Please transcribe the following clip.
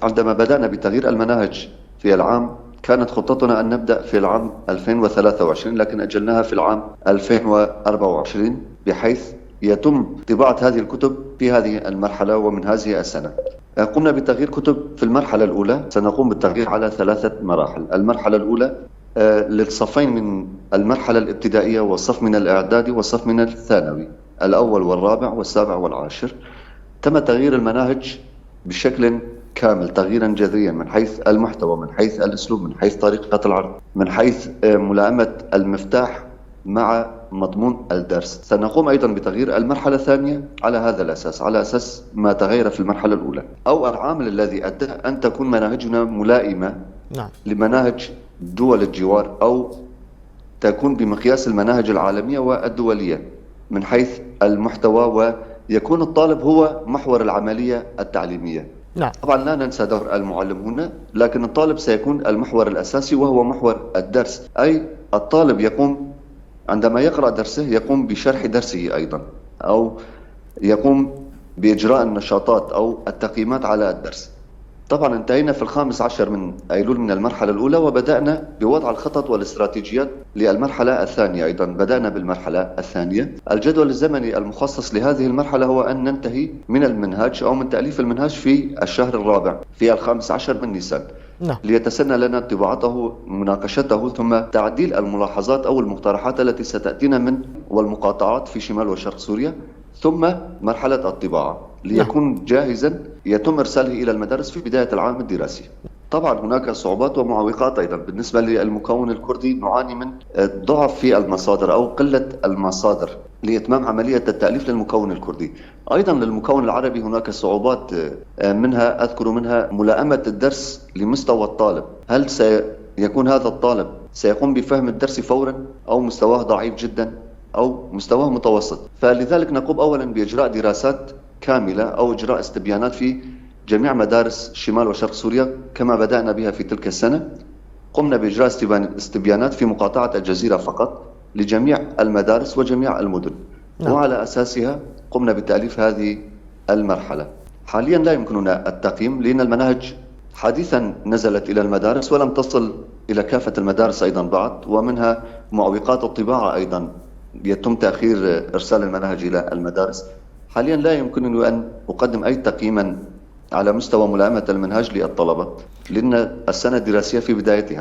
عندما بدأنا بتغيير المناهج في العام، كانت خطتنا أن نبدأ في العام 2023، لكن أجلناها في العام 2024 بحيث يتم طباعة هذه الكتب في هذه المرحلة ومن هذه السنة. قمنا بتغيير كتب في المرحلة الأولى. سنقوم بالتغيير على 3 مراحل. المرحلة الأولى للصفين من المرحلة الابتدائية، والصف من الإعدادي والصف من الثانوي، الأول والرابع والسابع والعاشر. تم تغيير المناهج بشكل كامل، تغييرا جذريا من حيث المحتوى، من حيث الأسلوب، من حيث طريقة العرض، من حيث ملائمة المفتاح مع مضمون الدرس. سنقوم أيضا بتغيير المرحلة الثانية على هذا الأساس، على أساس ما تغير في المرحلة الأولى، أو العامل الذي أدى أن تكون مناهجنا ملائمة لمناهج دول الجوار، أو تكون بمقياس المناهج العالمية والدولية من حيث المحتوى، ويكون الطالب هو محور العملية التعليمية. طبعا لا ننسى دور المعلم هنا، لكن الطالب سيكون المحور الأساسي وهو محور الدرس. أي الطالب يقوم عندما يقرأ درسه يقوم بشرح درسه أيضا، أو يقوم بإجراء النشاطات أو التقييمات على الدرس. طبعا انتهينا في 15 من أيلول من المرحلة الأولى، وبدأنا بوضع الخطط والاستراتيجيات للمرحلة الثانية. أيضا بدأنا بالمرحلة الثانية. الجدول الزمني المخصص لهذه المرحلة هو أن ننتهي من المنهاج أو من تأليف المنهاج في الشهر الرابع، في 15 من نيسان، ليتسنى لنا طباعته، مناقشته، ثم تعديل الملاحظات أو المقترحات التي ستأتينا من والمقاطعات في شمال وشرق سوريا، ثم مرحلة الطباعة ليكون جاهزا يتم إرساله إلى المدارس في بداية العام الدراسي. طبعا هناك صعوبات ومعوقات أيضا. بالنسبة للمكون الكردي نعاني من ضعف في المصادر أو قلة المصادر لإتمام عملية التأليف للمكون الكردي. أيضا للمكون العربي هناك صعوبات، منها أذكر منها ملائمة الدرس لمستوى الطالب. هل سيكون هذا الطالب سيقوم بفهم الدرس فورا، أو مستواه ضعيف جدا، أو مستواه متوسط؟ فلذلك نقوم أولا بإجراء دراسات كاملة أو إجراء استبيانات في جميع مدارس شمال وشرق سوريا كما بدأنا بها في تلك السنة. قمنا بإجراء استبيانات في مقاطعة الجزيرة فقط لجميع المدارس وجميع المدن، وعلى أساسها قمنا بتأليف هذه المرحلة. حاليا لا يمكننا التقييم لأن المناهج حديثا نزلت إلى المدارس ولم تصل إلى كافة المدارس أيضا بعد، ومنها معوقات الطباعة أيضا، يتم تأخير إرسال المناهج إلى المدارس. حاليا لا يمكنني أن أقدم أي تقييما على مستوى ملائمة المنهج للطلبة، لأن السنة الدراسية في بدايتها.